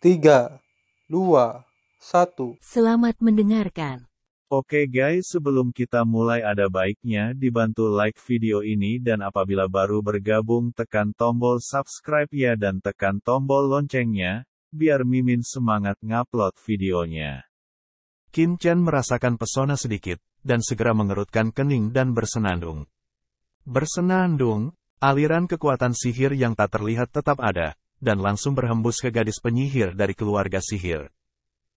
3, 2, 1. Selamat mendengarkan. Oke guys, sebelum kita mulai ada baiknya dibantu like video ini dan apabila baru bergabung tekan tombol subscribe ya dan tekan tombol loncengnya, biar Mimin semangat ngupload videonya. Qin Chen merasakan pesona sedikit, dan segera mengerutkan kening dan bersenandung. Bersenandung, aliran kekuatan sihir yang tak terlihat tetap ada, dan langsung berhembus ke gadis penyihir dari keluarga sihir.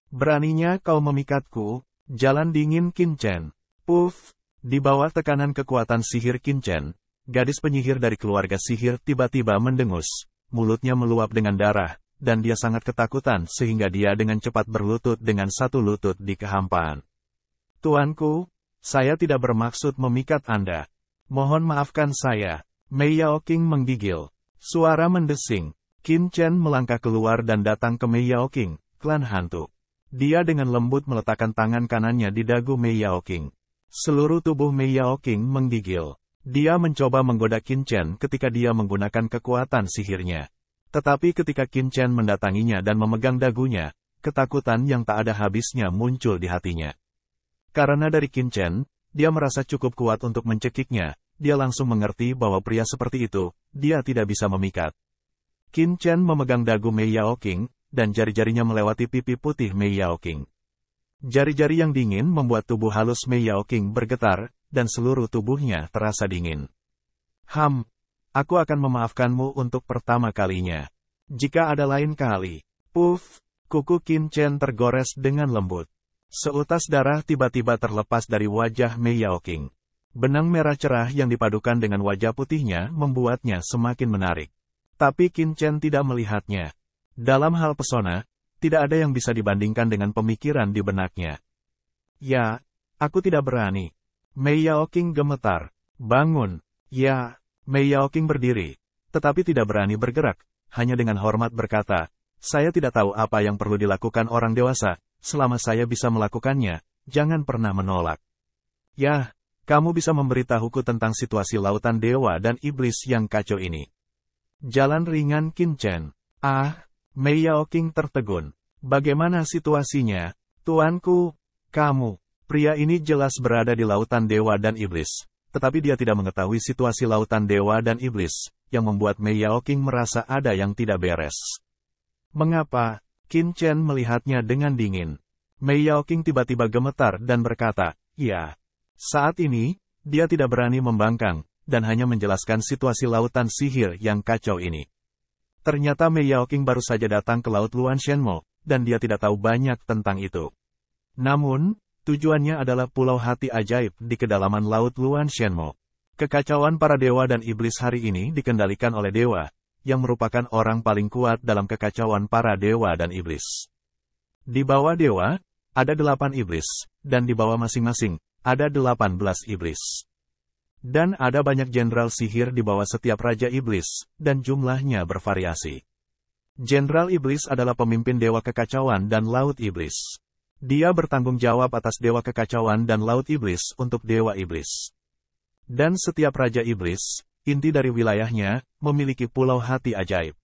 Beraninya kau memikatku? Jalan dingin Qin Chen. Puff, di bawah tekanan kekuatan sihir Qin Chen, gadis penyihir dari keluarga sihir tiba-tiba mendengus, mulutnya meluap dengan darah, dan dia sangat ketakutan sehingga dia dengan cepat berlutut dengan satu lutut di kehampaan. Tuanku, saya tidak bermaksud memikat Anda. Mohon maafkan saya. Mei Yaoqing menggigil. Suara mendesing. Qin Chen melangkah keluar dan datang ke Mei Yaoqing, klan hantu. Dia dengan lembut meletakkan tangan kanannya di dagu Mei Yaoqing. Seluruh tubuh Mei Yaoqing menggigil. Dia mencoba menggoda Qin Chen ketika dia menggunakan kekuatan sihirnya. Tetapi ketika Qin Chen mendatanginya dan memegang dagunya, ketakutan yang tak ada habisnya muncul di hatinya. Karena dari Qin Chen, dia merasa cukup kuat untuk mencekiknya, dia langsung mengerti bahwa pria seperti itu, dia tidak bisa memikat. Qin Chen memegang dagu Mei Yaoqing, dan jari-jarinya melewati pipi putih Mei Yaoqing. Jari-jari yang dingin membuat tubuh halus Mei Yaoqing bergetar, dan seluruh tubuhnya terasa dingin. Aku akan memaafkanmu untuk pertama kalinya. Jika ada lain kali. Puff, kuku Qin Chen tergores dengan lembut. Seutas darah tiba-tiba terlepas dari wajah Mei Yaoqing. Benang merah cerah yang dipadukan dengan wajah putihnya membuatnya semakin menarik. Tapi Qin Chen tidak melihatnya. Dalam hal pesona, tidak ada yang bisa dibandingkan dengan pemikiran di benaknya. Ya, aku tidak berani. Mei Yaoqing gemetar. Bangun. Ya, Mei Yaoqing berdiri, tetapi tidak berani bergerak, hanya dengan hormat berkata, saya tidak tahu apa yang perlu dilakukan orang dewasa, selama saya bisa melakukannya, jangan pernah menolak. Ya, kamu bisa memberitahuku tentang situasi lautan dewa dan iblis yang kacau ini. Jalan ringan Qin Chen. Mei Yaoqing tertegun. Bagaimana situasinya? Tuanku, kamu. Pria ini jelas berada di lautan dewa dan iblis. Tetapi dia tidak mengetahui situasi lautan dewa dan iblis, yang membuat Mei Yaoqing merasa ada yang tidak beres. Mengapa? Qin Chen melihatnya dengan dingin. Mei Yaoqing tiba-tiba gemetar dan berkata, ya. Saat ini, dia tidak berani membangkang, dan hanya menjelaskan situasi lautan sihir yang kacau ini. Ternyata Mei Yaoqing baru saja datang ke Laut Luan Shenmo, dan dia tidak tahu banyak tentang itu. Namun, tujuannya adalah Pulau Hati Ajaib di kedalaman Laut Luan Shenmo. Kekacauan para dewa dan iblis hari ini dikendalikan oleh dewa, yang merupakan orang paling kuat dalam kekacauan para dewa dan iblis. Di bawah dewa, ada 8 iblis, dan di bawah masing-masing, ada 18 iblis. Dan ada banyak jenderal sihir di bawah setiap raja iblis, dan jumlahnya bervariasi. Jenderal iblis adalah pemimpin dewa kekacauan dan laut iblis. Dia bertanggung jawab atas dewa kekacauan dan laut iblis untuk dewa iblis. Dan setiap raja iblis, inti dari wilayahnya, memiliki Pulau Hati Ajaib.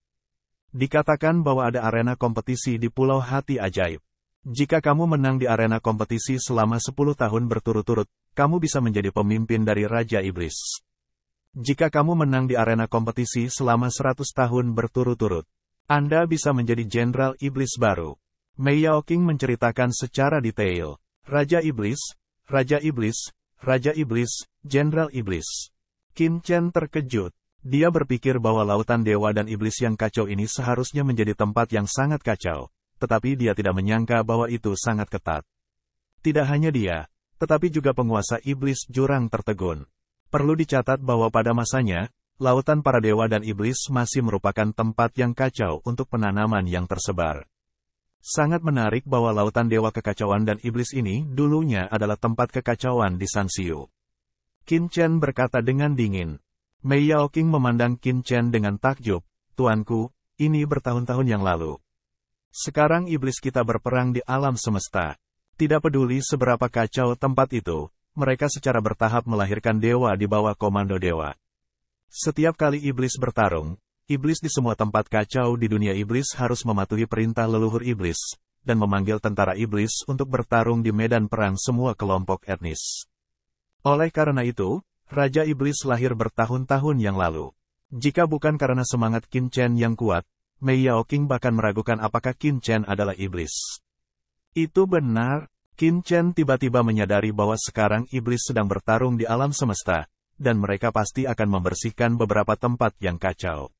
Dikatakan bahwa ada arena kompetisi di Pulau Hati Ajaib. Jika kamu menang di arena kompetisi selama 10 tahun berturut-turut, kamu bisa menjadi pemimpin dari Raja Iblis. Jika kamu menang di arena kompetisi selama 100 tahun berturut-turut, Anda bisa menjadi Jenderal Iblis baru. Mei Yaoqing menceritakan secara detail. Raja Iblis, Raja Iblis, Raja Iblis, Jenderal Iblis. Qin Chen terkejut. Dia berpikir bahwa lautan dewa dan iblis yang kacau ini seharusnya menjadi tempat yang sangat kacau. Tetapi dia tidak menyangka bahwa itu sangat ketat. Tidak hanya dia, tetapi juga penguasa iblis jurang tertegun. Perlu dicatat bahwa pada masanya, lautan para dewa dan iblis masih merupakan tempat yang kacau untuk penanaman yang tersebar. Sangat menarik bahwa lautan dewa kekacauan dan iblis ini dulunya adalah tempat kekacauan di Sanxiu. Qin Chen berkata dengan dingin. Mei Yaoqing memandang Qin Chen dengan takjub, Tuanku, ini bertahun-tahun yang lalu. Sekarang iblis kita berperang di alam semesta. Tidak peduli seberapa kacau tempat itu, mereka secara bertahap melahirkan dewa di bawah komando dewa. Setiap kali iblis bertarung, iblis di semua tempat kacau di dunia iblis harus mematuhi perintah leluhur iblis, dan memanggil tentara iblis untuk bertarung di medan perang semua kelompok etnis. Oleh karena itu, Raja Iblis lahir bertahun-tahun yang lalu. Jika bukan karena semangat Qin Chen yang kuat, Mei Yaoqing bahkan meragukan apakah Qin Chen adalah iblis. Itu benar, Qin Chen tiba-tiba menyadari bahwa sekarang iblis sedang bertarung di alam semesta, dan mereka pasti akan membersihkan beberapa tempat yang kacau.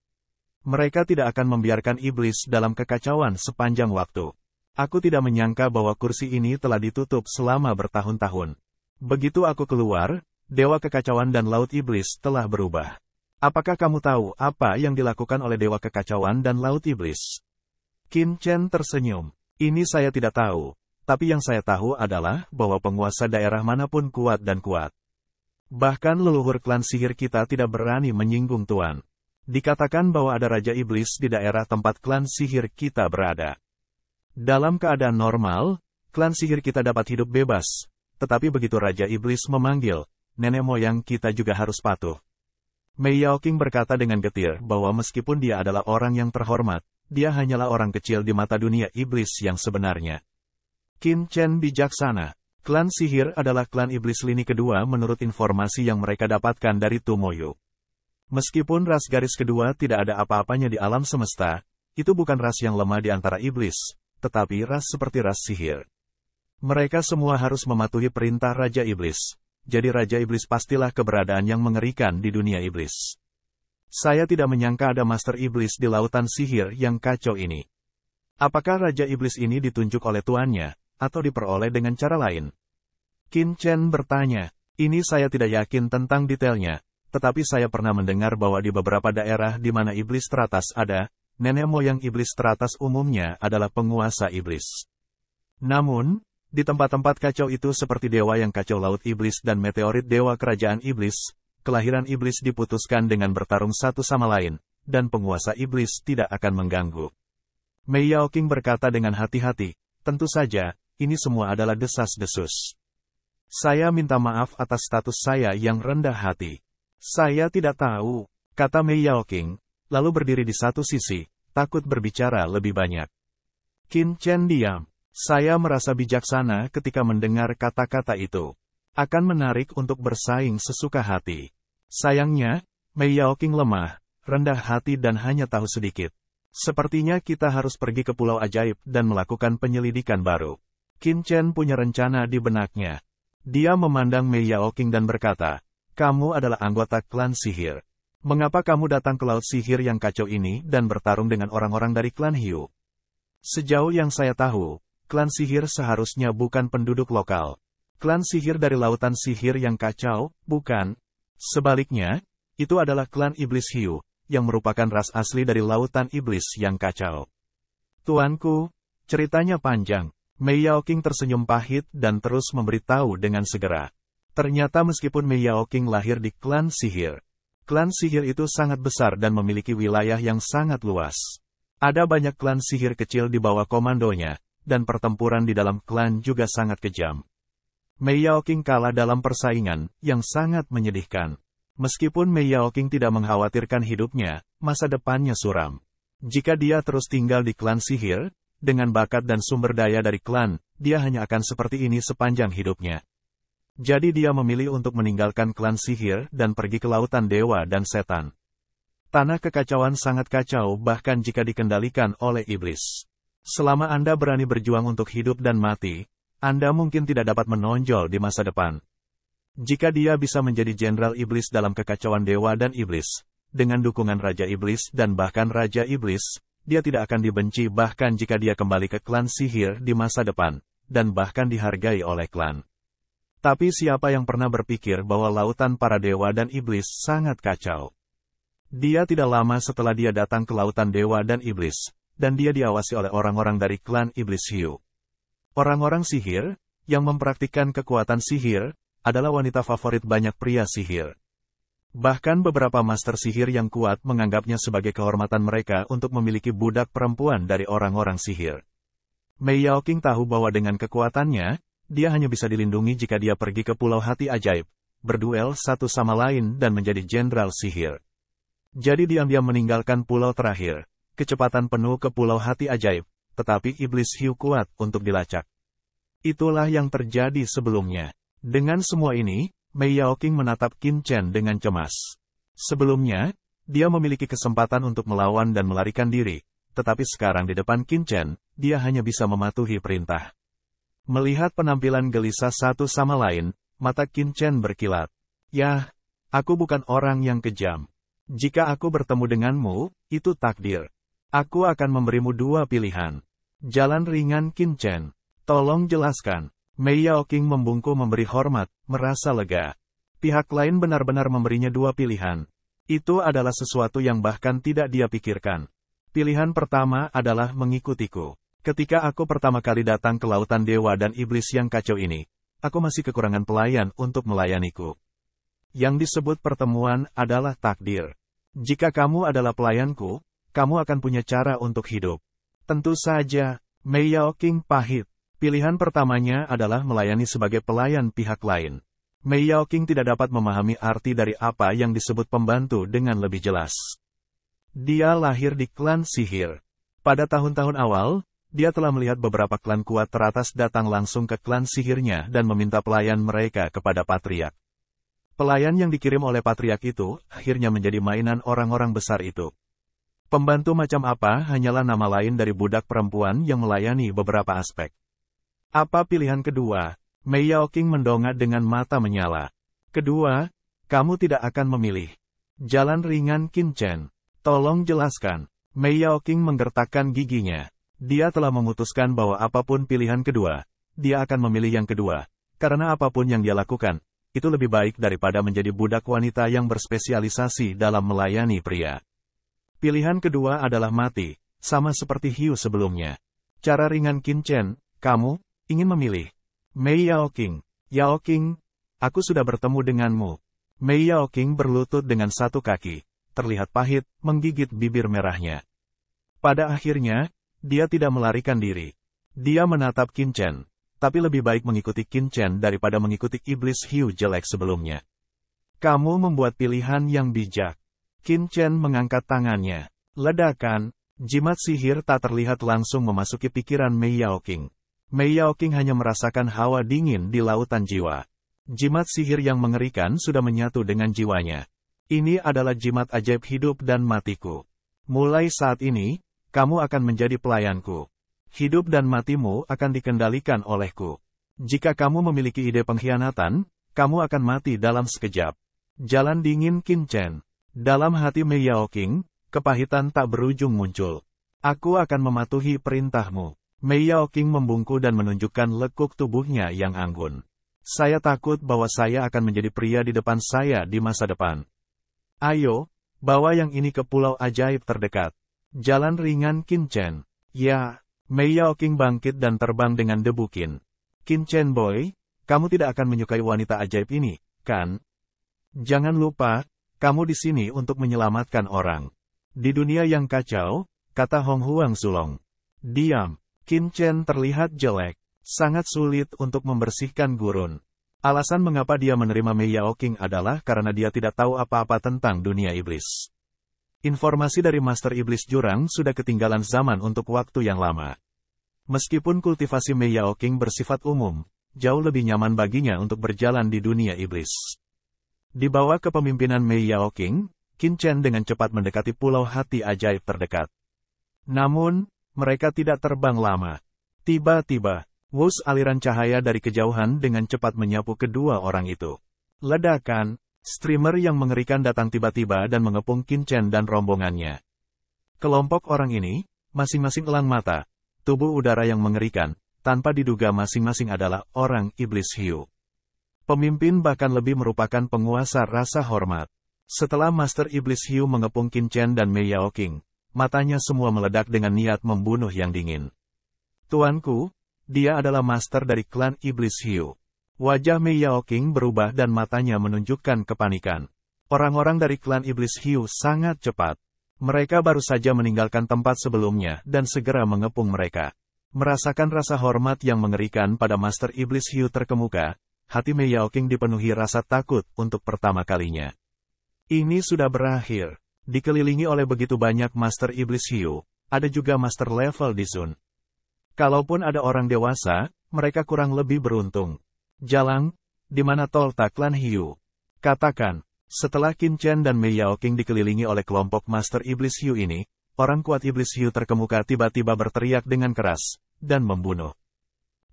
Mereka tidak akan membiarkan iblis dalam kekacauan sepanjang waktu. Aku tidak menyangka bahwa kursi ini telah ditutup selama bertahun-tahun. Begitu aku keluar, Dewa Kekacauan dan Laut Iblis telah berubah. Apakah kamu tahu apa yang dilakukan oleh Dewa Kekacauan dan Laut Iblis? Qin Chen tersenyum. Ini saya tidak tahu, tapi yang saya tahu adalah bahwa penguasa daerah manapun kuat dan kuat. Bahkan leluhur klan sihir kita tidak berani menyinggung Tuan. Dikatakan bahwa ada Raja Iblis di daerah tempat klan sihir kita berada. Dalam keadaan normal, klan sihir kita dapat hidup bebas, tetapi begitu Raja Iblis memanggil, nenek moyang kita juga harus patuh. Mei Yaoqing berkata dengan getir bahwa meskipun dia adalah orang yang terhormat, dia hanyalah orang kecil di mata dunia iblis yang sebenarnya. Qin Chen bijaksana. Klan sihir adalah klan iblis lini kedua menurut informasi yang mereka dapatkan dari Tumoyu. Meskipun ras garis kedua tidak ada apa-apanya di alam semesta, itu bukan ras yang lemah di antara iblis, tetapi ras seperti ras sihir. Mereka semua harus mematuhi perintah Raja Iblis. Jadi Raja Iblis pastilah keberadaan yang mengerikan di dunia iblis. Saya tidak menyangka ada Master Iblis di lautan sihir yang kacau ini. Apakah Raja Iblis ini ditunjuk oleh tuannya, atau diperoleh dengan cara lain? Qin Chen bertanya. Ini saya tidak yakin tentang detailnya. Tetapi saya pernah mendengar bahwa di beberapa daerah di mana iblis teratas ada, nenek moyang iblis teratas umumnya adalah penguasa iblis. Namun, di tempat-tempat kacau itu seperti dewa yang kacau laut iblis dan meteorit dewa kerajaan iblis, kelahiran iblis diputuskan dengan bertarung satu sama lain, dan penguasa iblis tidak akan mengganggu. Mei Yaoqing berkata dengan hati-hati, tentu saja, ini semua adalah desas-desus. Saya minta maaf atas status saya yang rendah hati. Saya tidak tahu, kata Mei Yaoqing, lalu berdiri di satu sisi, takut berbicara lebih banyak. Qin Chen diam. Saya merasa bijaksana ketika mendengar kata-kata itu. Akan menarik untuk bersaing sesuka hati. Sayangnya, Mei Yaoqing lemah, rendah hati dan hanya tahu sedikit. Sepertinya kita harus pergi ke Pulau Ajaib dan melakukan penyelidikan baru. Qin Chen punya rencana di benaknya. Dia memandang Mei Yaoqing dan berkata, kamu adalah anggota klan sihir. Mengapa kamu datang ke laut sihir yang kacau ini dan bertarung dengan orang-orang dari klan Hiu? Sejauh yang saya tahu, klan sihir seharusnya bukan penduduk lokal. Klan sihir dari lautan sihir yang kacau, bukan? Sebaliknya, itu adalah klan iblis Hiu, yang merupakan ras asli dari lautan iblis yang kacau. Tuanku, ceritanya panjang. Mei Yaoqing tersenyum pahit dan terus memberitahu dengan segera. Ternyata meskipun Mei Yaoqing lahir di klan sihir itu sangat besar dan memiliki wilayah yang sangat luas. Ada banyak klan sihir kecil di bawah komandonya, dan pertempuran di dalam klan juga sangat kejam. Mei Yaoqing kalah dalam persaingan yang sangat menyedihkan. Meskipun Mei Yaoqing tidak mengkhawatirkan hidupnya, masa depannya suram. Jika dia terus tinggal di klan sihir, dengan bakat dan sumber daya dari klan, dia hanya akan seperti ini sepanjang hidupnya. Jadi dia memilih untuk meninggalkan klan sihir dan pergi ke lautan dewa dan setan. Tanah kekacauan sangat kacau bahkan jika dikendalikan oleh iblis. Selama Anda berani berjuang untuk hidup dan mati, Anda mungkin tidak dapat menonjol di masa depan. Jika dia bisa menjadi jenderal iblis dalam kekacauan dewa dan iblis, dengan dukungan Raja Iblis dan bahkan Raja Iblis, dia tidak akan dibenci bahkan jika dia kembali ke klan sihir di masa depan, dan bahkan dihargai oleh klan. Tapi siapa yang pernah berpikir bahwa lautan para dewa dan iblis sangat kacau? Dia tidak lama setelah dia datang ke lautan dewa dan iblis, dan dia diawasi oleh orang-orang dari klan iblis Hiu. Orang-orang sihir, yang mempraktikkan kekuatan sihir, adalah wanita favorit banyak pria sihir. Bahkan beberapa master sihir yang kuat menganggapnya sebagai kehormatan mereka untuk memiliki budak perempuan dari orang-orang sihir. Mei Yaoqing tahu bahwa dengan kekuatannya, dia hanya bisa dilindungi jika dia pergi ke Pulau Hati Ajaib, berduel satu sama lain dan menjadi jenderal sihir. Jadi diam-diam meninggalkan pulau terakhir. Kecepatan penuh ke pulau hati ajaib, tetapi iblis hiu kuat untuk dilacak. Itulah yang terjadi sebelumnya. Dengan semua ini, Mei Yaoqing menatap Qin Chen dengan cemas. Sebelumnya, dia memiliki kesempatan untuk melawan dan melarikan diri, tetapi sekarang di depan Qin Chen, dia hanya bisa mematuhi perintah. Melihat penampilan gelisah satu sama lain, mata Qin Chen berkilat. Yah, aku bukan orang yang kejam. Jika aku bertemu denganmu, itu takdir. Aku akan memberimu dua pilihan. Jalan ringan Qin Chen. Tolong jelaskan. Mei Yaoqing membungkuk memberi hormat, merasa lega. Pihak lain benar-benar memberinya dua pilihan. Itu adalah sesuatu yang bahkan tidak dia pikirkan. Pilihan pertama adalah mengikutiku. Ketika aku pertama kali datang ke lautan dewa dan iblis yang kacau ini, aku masih kekurangan pelayan untuk melayaniku. Yang disebut pertemuan adalah takdir. Jika kamu adalah pelayanku, kamu akan punya cara untuk hidup. Tentu saja, Mei Yaoqing pahit. Pilihan pertamanya adalah melayani sebagai pelayan pihak lain. Mei Yaoqing tidak dapat memahami arti dari apa yang disebut pembantu dengan lebih jelas. Dia lahir di klan sihir. Pada tahun-tahun awal, dia telah melihat beberapa klan kuat teratas datang langsung ke klan sihirnya dan meminta pelayan mereka kepada patriark. Pelayan yang dikirim oleh patriark itu akhirnya menjadi mainan orang-orang besar itu. Pembantu macam apa hanyalah nama lain dari budak perempuan yang melayani beberapa aspek. Apa pilihan kedua? Mei Yaoqing mendongak dengan mata menyala. Kedua, kamu tidak akan memilih. Jalan ringan Qin Chen. Tolong jelaskan. Mei Yaoqing menggertakkan giginya. Dia telah memutuskan bahwa apapun pilihan kedua, dia akan memilih yang kedua. Karena apapun yang dia lakukan, itu lebih baik daripada menjadi budak wanita yang berspesialisasi dalam melayani pria. Pilihan kedua adalah mati, sama seperti hiu sebelumnya. Cara ringan Qin Chen, kamu ingin memilih. Mei Yaoqing, Yaoqing, aku sudah bertemu denganmu. Mei Yaoqing berlutut dengan satu kaki, terlihat pahit, menggigit bibir merahnya. Pada akhirnya, dia tidak melarikan diri. Dia menatap Qin Chen, tapi lebih baik mengikuti Qin Chen daripada mengikuti iblis hiu jelek sebelumnya. Kamu membuat pilihan yang bijak. Qin Chen mengangkat tangannya. Ledakan, jimat sihir tak terlihat langsung memasuki pikiran Mei Yaoqing. Mei Yaoqing hanya merasakan hawa dingin di lautan jiwa. Jimat sihir yang mengerikan sudah menyatu dengan jiwanya. Ini adalah jimat ajaib hidup dan matiku. Mulai saat ini, kamu akan menjadi pelayanku. Hidup dan matimu akan dikendalikan olehku. Jika kamu memiliki ide pengkhianatan, kamu akan mati dalam sekejap. Jalan dingin Qin Chen. Dalam hati Mei Yaoqing, kepahitan tak berujung muncul. Aku akan mematuhi perintahmu. Mei Yaoqing membungkuk dan menunjukkan lekuk tubuhnya yang anggun. Saya takut bahwa saya akan menjadi pria di depan saya di masa depan. Ayo, bawa yang ini ke pulau ajaib terdekat. Jalan ringan Qin Chen. Ya, Mei Yaoqing bangkit dan terbang dengan debu Qin. Qin Chen boy, kamu tidak akan menyukai wanita ajaib ini, kan? Jangan lupa, kamu di sini untuk menyelamatkan orang. Di dunia yang kacau, kata Hong Huang Sulong. Diam. Qin Chen terlihat jelek. Sangat sulit untuk membersihkan gurun. Alasan mengapa dia menerima Mei Yaoqing adalah karena dia tidak tahu apa-apa tentang dunia iblis. Informasi dari Master Iblis Jurang sudah ketinggalan zaman untuk waktu yang lama. Meskipun kultivasi Mei Yaoqing bersifat umum, jauh lebih nyaman baginya untuk berjalan di dunia iblis. Di bawah kepemimpinan Mei Yaoqing, Qin Chen dengan cepat mendekati pulau hati ajaib terdekat. Namun, mereka tidak terbang lama. Tiba-tiba, wus aliran cahaya dari kejauhan dengan cepat menyapu kedua orang itu. Ledakan, streamer yang mengerikan datang tiba-tiba dan mengepung Qin Chen dan rombongannya. Kelompok orang ini, masing-masing elang mata, tubuh udara yang mengerikan, tanpa diduga masing-masing adalah orang iblis hiu. Pemimpin bahkan lebih merupakan penguasa rasa hormat. Setelah Master Iblis Hiu mengepung Qin Chen dan Mei Yaoqing, matanya semua meledak dengan niat membunuh yang dingin. Tuanku, dia adalah master dari klan Iblis Hiu. Wajah Mei Yaoqing berubah dan matanya menunjukkan kepanikan. Orang-orang dari klan Iblis Hiu sangat cepat. Mereka baru saja meninggalkan tempat sebelumnya dan segera mengepung mereka. Merasakan rasa hormat yang mengerikan pada Master Iblis Hiu terkemuka, hati Mei Yaoqing dipenuhi rasa takut untuk pertama kalinya. Ini sudah berakhir. Dikelilingi oleh begitu banyak Master Iblis Hiu, ada juga Master level di Zun. Kalaupun ada orang dewasa, mereka kurang lebih beruntung. Jalang, di mana Tolta klan Hiu? Katakan, setelah Qin Chen dan Mei Yaoqing dikelilingi oleh kelompok Master Iblis Hiu ini, orang kuat Iblis Hiu terkemuka tiba-tiba berteriak dengan keras, dan membunuh.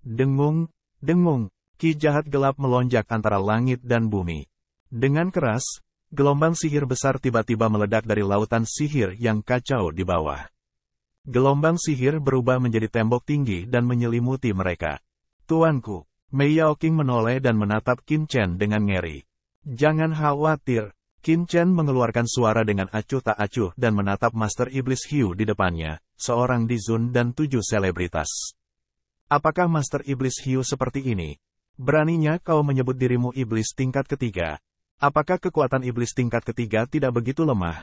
Dengung, dengung, ki jahat gelap melonjak antara langit dan bumi. Dengan keras, gelombang sihir besar tiba-tiba meledak dari lautan sihir yang kacau di bawah. Gelombang sihir berubah menjadi tembok tinggi dan menyelimuti mereka. Tuanku, Mei Yaoqing menoleh dan menatap Qin Chen dengan ngeri. Jangan khawatir, Qin Chen mengeluarkan suara dengan acuh tak acuh dan menatap Master Iblis Hiu di depannya, seorang di Zun dan 7 selebritas. Apakah Master Iblis Hiu seperti ini? Beraninya kau menyebut dirimu Iblis tingkat ketiga? Apakah kekuatan Iblis tingkat ketiga tidak begitu lemah?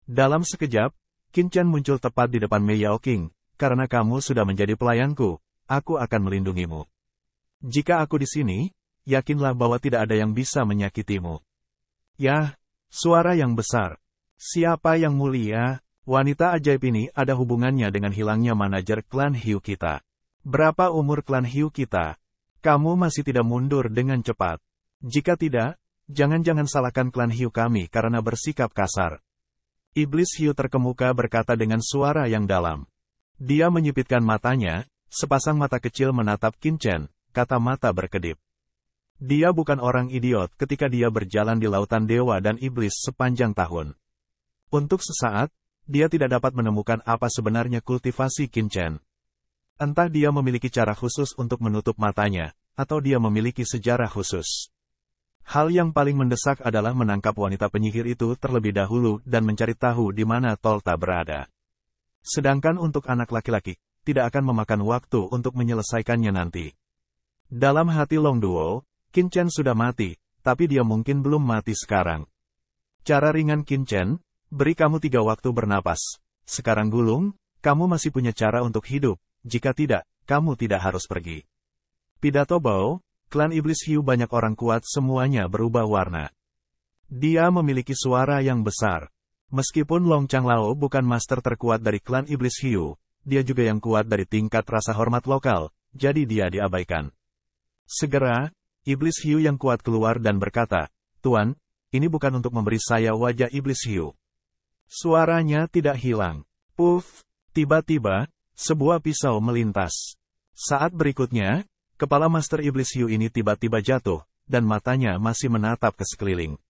Dalam sekejap, Qin Chen muncul tepat di depan Mei Yaoqing. Karena kamu sudah menjadi pelayanku, aku akan melindungimu. Jika aku di sini, yakinlah bahwa tidak ada yang bisa menyakitimu. Yah, suara yang besar. Siapa yang mulia? Wanita ajaib ini ada hubungannya dengan hilangnya manajer klan Hiu kita. Berapa umur klan Hiu kita? Kamu masih tidak mundur dengan cepat. Jika tidak, jangan-jangan salahkan klan Hiu kami karena bersikap kasar. Iblis Hiu terkemuka berkata dengan suara yang dalam. Dia menyipitkan matanya, sepasang mata kecil menatap Qin Chen, kata mata berkedip. Dia bukan orang idiot ketika dia berjalan di lautan dewa dan iblis sepanjang tahun. Untuk sesaat, dia tidak dapat menemukan apa sebenarnya kultivasi Qin Chen. Entah dia memiliki cara khusus untuk menutup matanya, atau dia memiliki sejarah khusus. Hal yang paling mendesak adalah menangkap wanita penyihir itu terlebih dahulu dan mencari tahu di mana Tolta berada. Sedangkan untuk anak laki-laki, tidak akan memakan waktu untuk menyelesaikannya nanti. Dalam hati Long Duo, Qin Chen sudah mati, tapi dia mungkin belum mati sekarang. Cara ringan Qin Chen, beri kamu 3 waktu bernapas. Sekarang gulung, kamu masih punya cara untuk hidup, jika tidak, kamu tidak harus pergi. Pidato Bao, klan Iblis Hiu banyak orang kuat semuanya berubah warna. Dia memiliki suara yang besar. Meskipun Long Changlao bukan master terkuat dari klan Iblis Hiu, dia juga yang kuat dari tingkat rasa hormat lokal, jadi dia diabaikan. Segera, Iblis Hiu yang kuat keluar dan berkata, Tuan, ini bukan untuk memberi saya wajah Iblis Hiu. Suaranya tidak hilang. Puff, tiba-tiba, sebuah pisau melintas. Saat berikutnya, kepala Master Iblis Hiu ini tiba-tiba jatuh, dan matanya masih menatap ke sekeliling.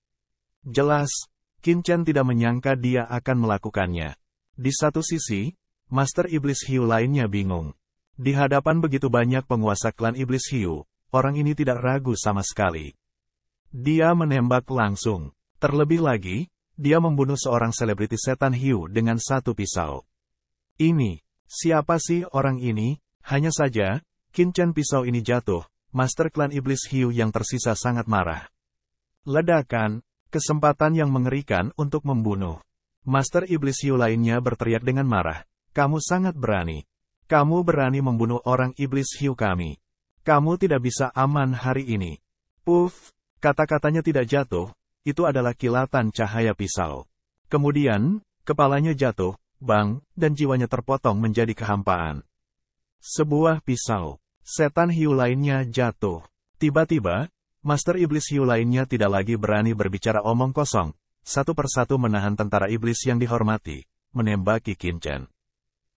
Jelas, Qin Chen tidak menyangka dia akan melakukannya. Di satu sisi, Master Iblis Hiu lainnya bingung. Di hadapan begitu banyak penguasa klan Iblis Hiu, orang ini tidak ragu sama sekali. Dia menembak langsung. Terlebih lagi, dia membunuh seorang selebriti setan hiu dengan 1 pisau. Ini, siapa sih orang ini? Hanya saja, Qin Chen pisau ini jatuh, Master klan Iblis Hiu yang tersisa sangat marah. Ledakan, kesempatan yang mengerikan untuk membunuh. Master Iblis Hiu lainnya berteriak dengan marah, kamu sangat berani. Kamu berani membunuh orang Iblis Hiu kami. Kamu tidak bisa aman hari ini. Puff, kata-katanya tidak jatuh, itu adalah kilatan cahaya pisau. Kemudian, kepalanya jatuh, bang, dan jiwanya terpotong menjadi kehampaan. Sebuah pisau. Setan hiu lainnya jatuh. Tiba-tiba, Master Iblis Hiu lainnya tidak lagi berani berbicara omong kosong. Satu persatu menahan tentara iblis yang dihormati, menembaki Qin Chen.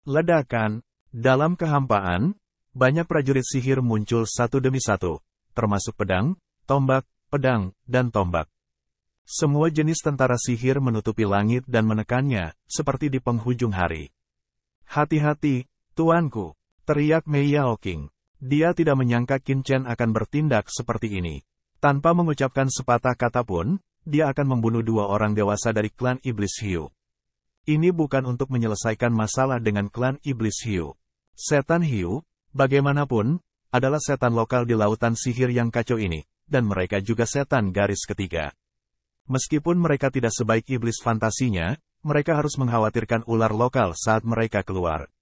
Ledakan. Dalam kehampaan, banyak prajurit sihir muncul satu demi satu, termasuk pedang, pedang, dan tombak. Semua jenis tentara sihir menutupi langit dan menekannya, seperti di penghujung hari. Hati-hati, tuanku, teriak Mei Yaoqing. Dia tidak menyangka Qin Chen akan bertindak seperti ini. Tanpa mengucapkan sepatah kata pun, dia akan membunuh 2 orang dewasa dari klan Iblis Hiu. Ini bukan untuk menyelesaikan masalah dengan klan Iblis Hiu. Setan Hiu, bagaimanapun, adalah setan lokal di lautan sihir yang kacau ini, dan mereka juga setan garis ketiga. Meskipun mereka tidak sebaik iblis fantasinya, mereka harus mengkhawatirkan ular lokal saat mereka keluar.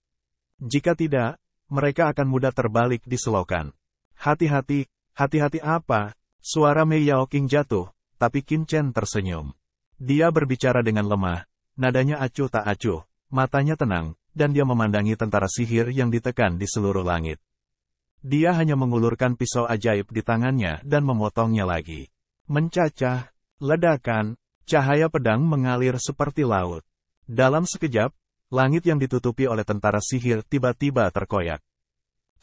Jika tidak, mereka akan mudah terbalik di selokan. Hati-hati apa? Suara Mei Yaoqing jatuh, tapi Qin Chen tersenyum. Dia berbicara dengan lemah, nadanya acuh tak acuh, matanya tenang, dan dia memandangi tentara sihir yang ditekan di seluruh langit. Dia hanya mengulurkan pisau ajaib di tangannya dan memotongnya lagi. Mencacah, ledakan, cahaya pedang mengalir seperti laut. Dalam sekejap, langit yang ditutupi oleh tentara sihir tiba-tiba terkoyak.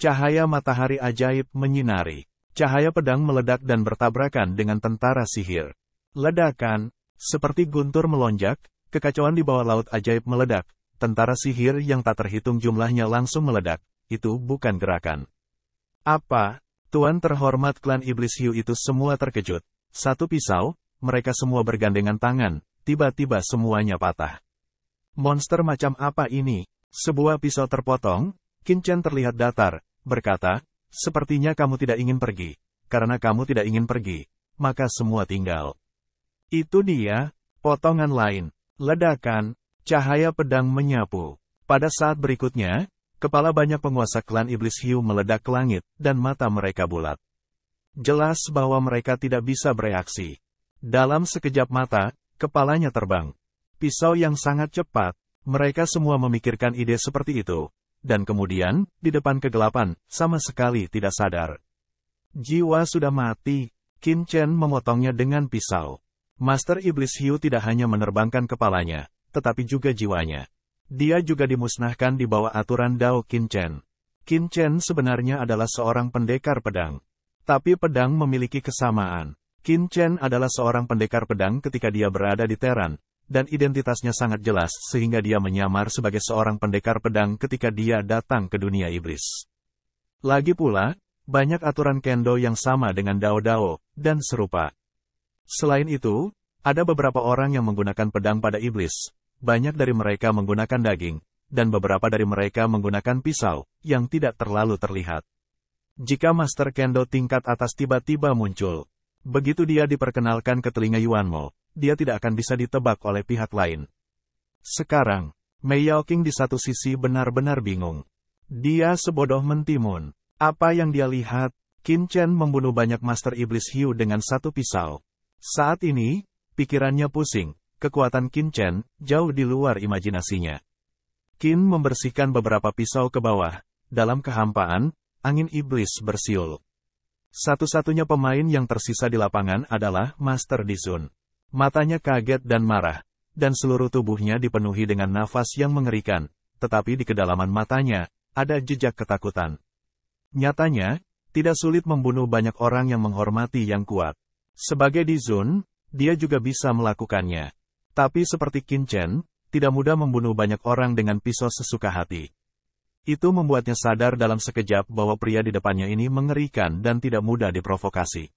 Cahaya matahari ajaib menyinari. Cahaya pedang meledak dan bertabrakan dengan tentara sihir. Ledakan, seperti guntur melonjak, kekacauan di bawah laut ajaib meledak. Tentara sihir yang tak terhitung jumlahnya langsung meledak. Itu bukan gerakan. Apa? Tuan terhormat klan Iblis Hiu itu semua terkejut. Satu pisau, mereka semua bergandengan tangan, tiba-tiba semuanya patah. Monster macam apa ini? Sebuah pisau terpotong, Qin Chen terlihat datar, berkata, sepertinya kamu tidak ingin pergi. Karena kamu tidak ingin pergi, maka semua tinggal. Itu dia, potongan lain, ledakan, cahaya pedang menyapu. Pada saat berikutnya, kepala banyak penguasa klan Iblis Hiu meledak ke langit, dan mata mereka bulat. Jelas bahwa mereka tidak bisa bereaksi. Dalam sekejap mata, kepalanya terbang. Pisau yang sangat cepat, mereka semua memikirkan ide seperti itu. Dan kemudian, di depan kegelapan, sama sekali tidak sadar. Jiwa sudah mati, Qin Chen memotongnya dengan pisau. Master Iblis Hiu tidak hanya menerbangkan kepalanya, tetapi juga jiwanya. Dia juga dimusnahkan di bawah aturan Dao Qin Chen. Qin Chen sebenarnya adalah seorang pendekar pedang. Tapi pedang memiliki kesamaan. Qin Chen adalah seorang pendekar pedang ketika dia berada di Teran, dan identitasnya sangat jelas sehingga dia menyamar sebagai seorang pendekar pedang ketika dia datang ke dunia iblis. Lagi pula, banyak aturan kendo yang sama dengan Dao-Dao, dan serupa. Selain itu, ada beberapa orang yang menggunakan pedang pada iblis. Banyak dari mereka menggunakan daging, dan beberapa dari mereka menggunakan pisau, yang tidak terlalu terlihat. Jika Master Kendo tingkat atas tiba-tiba muncul, begitu dia diperkenalkan ke telinga Yuan Mo, dia tidak akan bisa ditebak oleh pihak lain. Sekarang, Mei Yaoqing di satu sisi benar-benar bingung. Dia sebodoh mentimun. Apa yang dia lihat, Qin Chen membunuh banyak Master Iblis Hiu dengan satu pisau. Saat ini, pikirannya pusing. Kekuatan Qin Chen jauh di luar imajinasinya. Qin membersihkan beberapa pisau ke bawah. Dalam kehampaan, angin iblis bersiul. Satu-satunya pemain yang tersisa di lapangan adalah Master Dizun. Matanya kaget dan marah, dan seluruh tubuhnya dipenuhi dengan nafas yang mengerikan, tetapi di kedalaman matanya, ada jejak ketakutan. Nyatanya, tidak sulit membunuh banyak orang yang menghormati yang kuat. Sebagai Dizun, dia juga bisa melakukannya. Tapi seperti Qin Chen, tidak mudah membunuh banyak orang dengan pisau sesuka hati. Itu membuatnya sadar dalam sekejap bahwa pria di depannya ini mengerikan dan tidak mudah diprovokasi.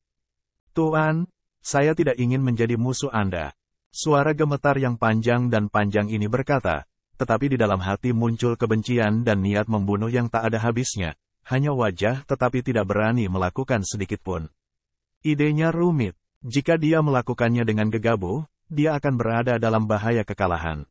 Tuan, saya tidak ingin menjadi musuh Anda. Suara gemetar yang panjang dan panjang ini berkata, tetapi di dalam hati muncul kebencian dan niat membunuh yang tak ada habisnya. Hanya wajah tetapi tidak berani melakukan sedikit pun. Idenya rumit. Jika dia melakukannya dengan gegabah, dia akan berada dalam bahaya kekalahan.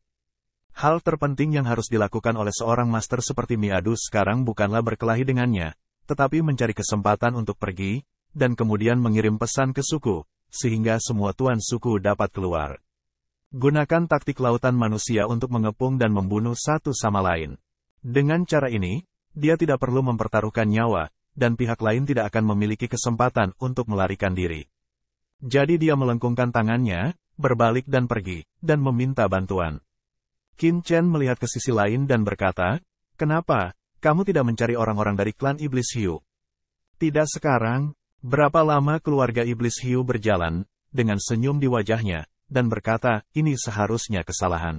Hal terpenting yang harus dilakukan oleh seorang master seperti Miadu sekarang bukanlah berkelahi dengannya, tetapi mencari kesempatan untuk pergi, dan kemudian mengirim pesan ke suku, sehingga semua tuan suku dapat keluar. Gunakan taktik lautan manusia untuk mengepung dan membunuh satu sama lain. Dengan cara ini, dia tidak perlu mempertaruhkan nyawa, dan pihak lain tidak akan memiliki kesempatan untuk melarikan diri. Jadi dia melengkungkan tangannya, berbalik dan pergi, dan meminta bantuan. Qin Chen melihat ke sisi lain dan berkata, "Kenapa, kamu tidak mencari orang-orang dari klan Iblis Hiu?" "Tidak sekarang." Berapa lama keluarga Iblis Hiu berjalan, dengan senyum di wajahnya, dan berkata, "Ini seharusnya kesalahan.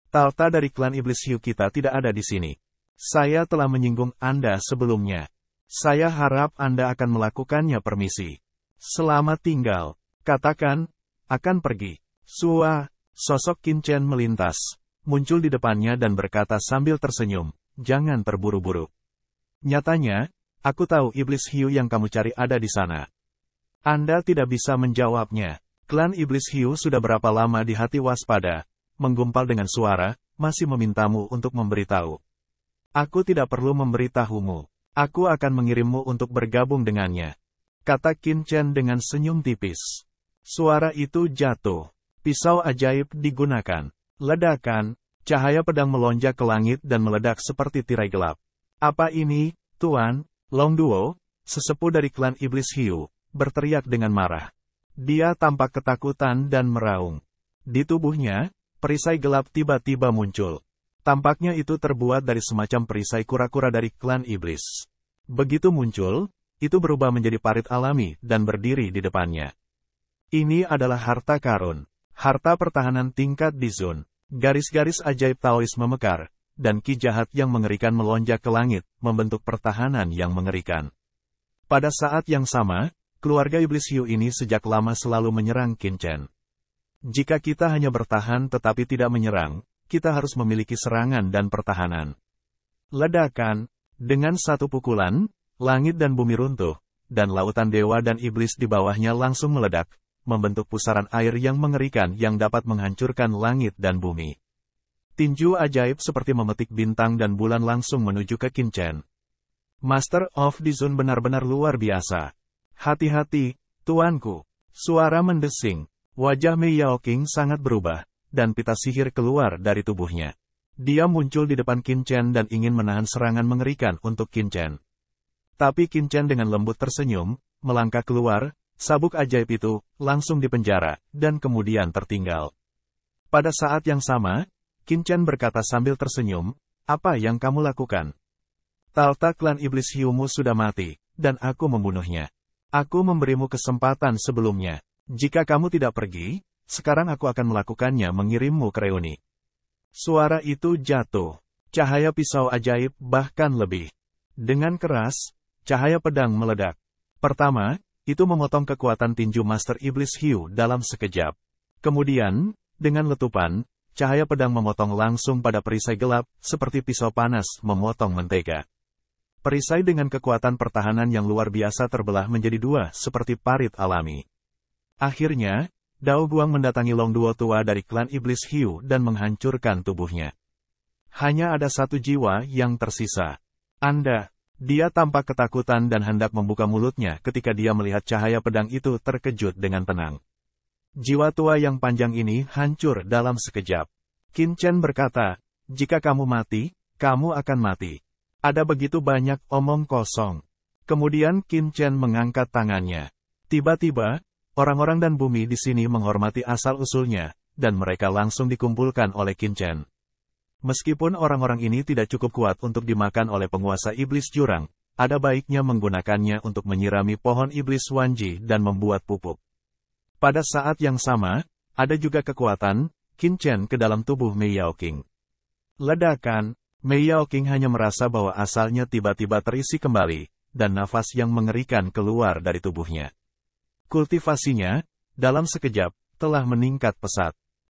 Talta dari klan Iblis Hiu kita tidak ada di sini. Saya telah menyinggung Anda sebelumnya. Saya harap Anda akan melakukannya permisi. Selamat tinggal. Katakan, akan pergi." Sosok Qin Chen melintas, muncul di depannya dan berkata sambil tersenyum, "Jangan terburu-buru. Nyatanya, aku tahu Iblis Hiu yang kamu cari ada di sana." Anda tidak bisa menjawabnya. Klan Iblis Hiu sudah berapa lama di hati waspada, menggumpal dengan suara, masih memintamu untuk memberitahu. "Aku tidak perlu memberitahumu. Aku akan mengirimmu untuk bergabung dengannya," kata Qin Chen dengan senyum tipis. Suara itu jatuh. Pisau ajaib digunakan. Ledakan, cahaya pedang melonjak ke langit dan meledak seperti tirai gelap. Apa ini, Tuan? Long Duo, sesepuh dari klan Iblis Hiu, berteriak dengan marah. Dia tampak ketakutan dan meraung. Di tubuhnya, perisai gelap tiba-tiba muncul. Tampaknya itu terbuat dari semacam perisai kura-kura dari klan Iblis. Begitu muncul, itu berubah menjadi parit alami dan berdiri di depannya. Ini adalah harta karun. Harta pertahanan tingkat Dizun. Garis-garis ajaib Taois memekar, dan ki jahat yang mengerikan melonjak ke langit, membentuk pertahanan yang mengerikan. Pada saat yang sama, keluarga Iblis Hiu ini sejak lama selalu menyerang Qin Chen. Jika kita hanya bertahan tetapi tidak menyerang, kita harus memiliki serangan dan pertahanan. Ledakan, dengan satu pukulan, langit dan bumi runtuh, dan lautan dewa dan iblis di bawahnya langsung meledak, membentuk pusaran air yang mengerikan yang dapat menghancurkan langit dan bumi. Tinju ajaib seperti memetik bintang dan bulan langsung menuju ke Qin Chen. Master of Dizun benar-benar luar biasa. Hati-hati, tuanku. Suara mendesing. Wajah Mei Yaoqing sangat berubah, dan pita sihir keluar dari tubuhnya. Dia muncul di depan Qin Chen dan ingin menahan serangan mengerikan untuk Qin Chen. Tapi Qin Chen dengan lembut tersenyum, melangkah keluar. Sabuk ajaib itu langsung dipenjara, dan kemudian tertinggal. Pada saat yang sama, Qin Chen berkata sambil tersenyum, "Apa yang kamu lakukan? Talta klan Iblis Hiumu sudah mati, dan aku membunuhnya. Aku memberimu kesempatan sebelumnya. Jika kamu tidak pergi, sekarang aku akan melakukannya mengirimmu ke reuni." Suara itu jatuh. Cahaya pisau ajaib bahkan lebih. Dengan keras, cahaya pedang meledak. Pertama, itu memotong kekuatan tinju Master Iblis Hiu dalam sekejap. Kemudian, dengan letupan, cahaya pedang memotong langsung pada perisai gelap, seperti pisau panas memotong mentega. Perisai dengan kekuatan pertahanan yang luar biasa terbelah menjadi dua, seperti parit alami. Akhirnya, Dao Guang mendatangi Long Duo tua dari klan Iblis Hiu dan menghancurkan tubuhnya. Hanya ada satu jiwa yang tersisa. Anda. Dia tampak ketakutan dan hendak membuka mulutnya ketika dia melihat cahaya pedang itu terkejut dengan tenang. Jiwa tua yang panjang ini hancur dalam sekejap. Qin Chen berkata, "Jika kamu mati, kamu akan mati." Ada begitu banyak omong kosong. Kemudian Qin Chen mengangkat tangannya. Tiba-tiba, orang-orang dan bumi di sini menghormati asal-usulnya, dan mereka langsung dikumpulkan oleh Qin Chen. Meskipun orang-orang ini tidak cukup kuat untuk dimakan oleh penguasa iblis jurang, ada baiknya menggunakannya untuk menyirami pohon iblis Wanji dan membuat pupuk. Pada saat yang sama, ada juga kekuatan Qin Chen ke dalam tubuh Mei Yaoqing. Ledakan, Mei Yaoqing hanya merasa bahwa asalnya tiba-tiba terisi kembali, dan nafas yang mengerikan keluar dari tubuhnya. Kultivasinya, dalam sekejap, telah meningkat pesat.